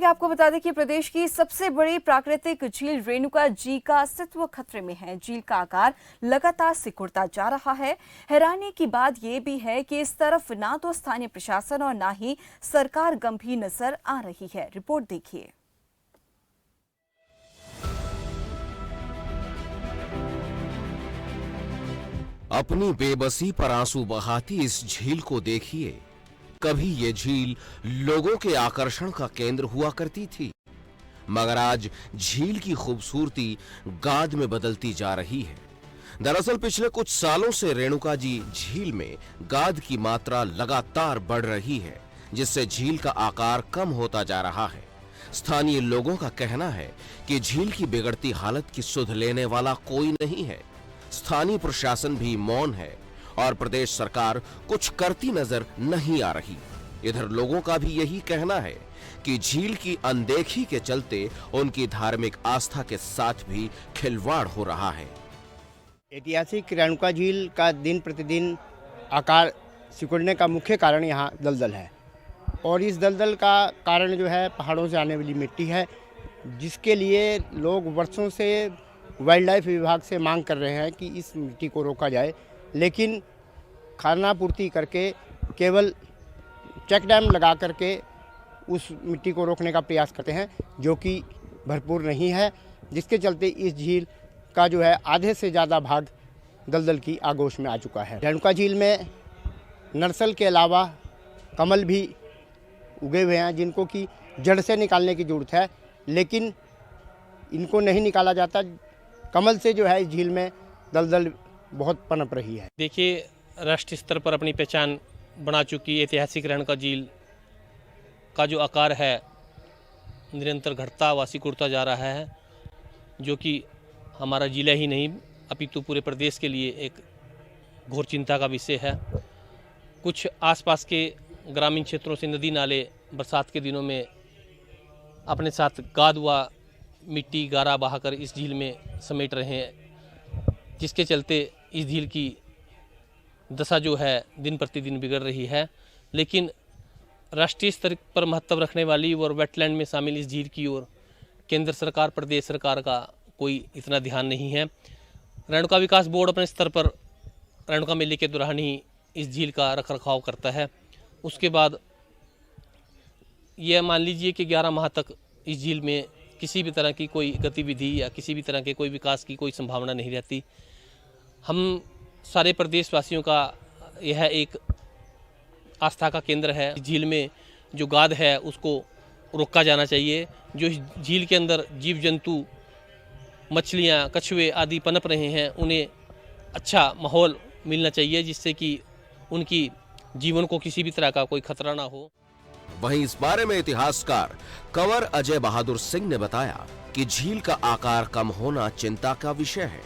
आपको बता दें कि प्रदेश की सबसे बड़ी प्राकृतिक झील रेणुका जी का अस्तित्व खतरे में है। झील का आकार लगातार सिकुड़ता जा रहा है। हैरानी की बात यह भी है कि इस तरफ ना तो स्थानीय प्रशासन और ना ही सरकार गंभीर नजर आ रही है। रिपोर्ट देखिए। अपनी बेबसी पर आंसू बहाती इस झील को देखिए। कभी ये झील लोगों के आकर्षण का केंद्र हुआ करती थी, मगर आज झील की खूबसूरती गाद में बदलती जा रही है। दरअसल पिछले कुछ सालों से रेणुका जी झील में गाद की मात्रा लगातार बढ़ रही है, जिससे झील का आकार कम होता जा रहा है। स्थानीय लोगों का कहना है कि झील की बिगड़ती हालत की सुध लेने वाला कोई नहीं है। स्थानीय प्रशासन भी मौन है और प्रदेश सरकार कुछ करती नजर नहीं आ रही। इधर लोगों का भी यही कहना है कि झील की अनदेखी के चलते उनकी धार्मिक आस्था के साथ भी खिलवाड़ हो रहा है। ऐतिहासिक रेणुका झील का दिन प्रतिदिन आकार सिकुड़ने का मुख्य कारण यहाँ दलदल है, और इस दलदल का कारण जो है पहाड़ों से आने वाली मिट्टी है, जिसके लिए लोग वर्षों से वाइल्ड लाइफ विभाग से मांग कर रहे हैं कि इस मिट्टी को रोका जाए, लेकिन खानापूर्ति करके केवल चेक डैम लगा करके उस मिट्टी को रोकने का प्रयास करते हैं, जो कि भरपूर नहीं है, जिसके चलते इस झील का जो है आधे से ज़्यादा भाग दलदल की आगोश में आ चुका है। रेणुका झील में नरसल के अलावा कमल भी उगे हुए हैं, जिनको कि जड़ से निकालने की ज़रूरत है, लेकिन इनको नहीं निकाला जाता। कमल से जो है इस झील में दलदल बहुत पनप रही है। देखिए, राष्ट्रीय स्तर पर अपनी पहचान बना चुकी ऐतिहासिक रेणुका झील का जो आकार है निरंतर घटता व सिकुड़ता जा रहा है, जो कि हमारा जिला ही नहीं अपितु पूरे प्रदेश के लिए एक घोर चिंता का विषय है। कुछ आसपास के ग्रामीण क्षेत्रों से नदी नाले बरसात के दिनों में अपने साथ गाद व मिट्टी गारा बहाकर इस झील में समेट रहे हैं, जिसके चलते इस झील की दशा जो है दिन प्रतिदिन बिगड़ रही है। लेकिन राष्ट्रीय स्तर पर महत्व रखने वाली और वेटलैंड में शामिल इस झील की ओर केंद्र सरकार प्रदेश सरकार का कोई इतना ध्यान नहीं है। रेणुका विकास बोर्ड अपने स्तर पर रेणुका मेले के दौरान ही इस झील का रखरखाव करता है। उसके बाद यह मान लीजिए कि 11 माह तक इस झील में किसी भी तरह की कोई गतिविधि या किसी भी तरह के कोई विकास की कोई संभावना नहीं रहती। हम सारे प्रदेशवासियों का यह एक आस्था का केंद्र है। झील में जो गाद है उसको रोका जाना चाहिए। जो झील के अंदर जीव जंतु मछलियाँ कछुए आदि पनप रहे हैं, उन्हें अच्छा माहौल मिलना चाहिए, जिससे कि उनकी जीवन को किसी भी तरह का कोई खतरा ना हो। वहीं इस बारे में इतिहासकार कंवर अजय बहादुर सिंह ने बताया कि झील का आकार कम होना चिंता का विषय है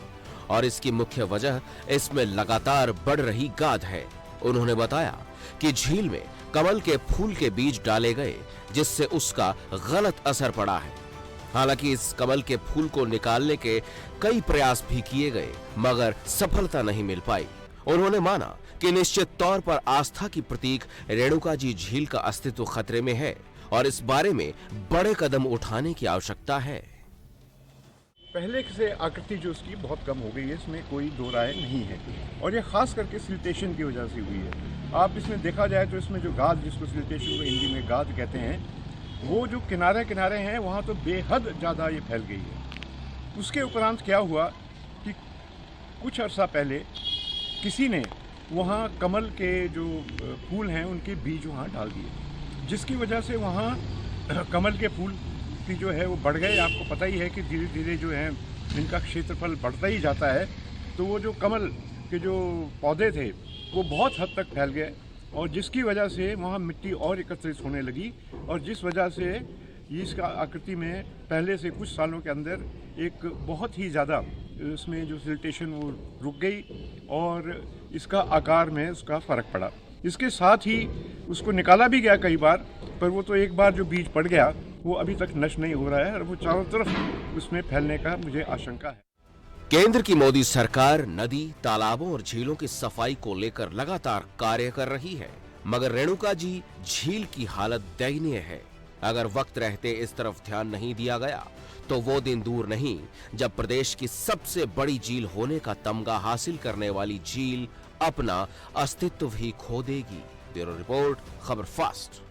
और इसकी मुख्य वजह इसमें लगातार बढ़ रही गाद है। उन्होंने बताया कि झील में कमल के फूल के बीज डाले गए, जिससे उसका गलत असर पड़ा है। हालांकि इस कमल के फूल को निकालने के कई प्रयास भी किए गए, मगर सफलता नहीं मिल पाई। उन्होंने माना कि निश्चित तौर पर आस्था की प्रतीक रेणुका जी झील का अस्तित्व खतरे में है और इस बारे में बड़े कदम उठाने की आवश्यकता है। पहले से आकृति जो उसकी बहुत कम हो गई है, इसमें कोई दो राय नहीं है, और ये खास करके सिल्टेशन की वजह से हुई है। आप इसमें देखा जाए तो इसमें जो गाद, जिसको सिल्टेशन को हिंदी में गाद कहते हैं, वो जो किनारे किनारे हैं वहाँ तो बेहद ज़्यादा ये फैल गई है। उसके उपरांत क्या हुआ कि कुछ अर्सा पहले किसी ने वहाँ कमल के जो फूल हैं उनके बीज वहाँ डाल दिए, जिसकी वजह से वहाँ कमल के फूल की जो है वो बढ़ गए। आपको पता ही है कि धीरे धीरे जो है इनका क्षेत्रफल बढ़ता ही जाता है, तो वो जो कमल के जो पौधे थे वो बहुत हद तक फैल गए, और जिसकी वजह से वहाँ मिट्टी और एकत्रित होने लगी, और जिस वजह से इसका आकृति में पहले से कुछ सालों के अंदर एक बहुत ही ज़्यादा इसमें जो सिल्टेशन वो रुक गई और इसका आकार में उसका फ़र्क पड़ा। इसके साथ ही उसको निकाला भी गया कई बार, पर वो तो एक बार जो बीज पड़ गया वो अभी तक नष्ट नहीं हो रहा है, और वो चारों तरफ उसमें फैलने का मुझे आशंका है। केंद्र की मोदी सरकार नदी, तालाबों और झीलों की सफाई को लेकर लगातार कार्य कर रही है, मगर रेणुका जी झील की हालत दयनीय है। अगर वक्त रहते इस तरफ ध्यान नहीं दिया गया तो वो दिन दूर नहीं जब प्रदेश की सबसे बड़ी झील होने का तमगा हासिल करने वाली झील अपना अस्तित्व ही खो देगी। ब्यूरो रिपोर्ट, खबर फास्ट।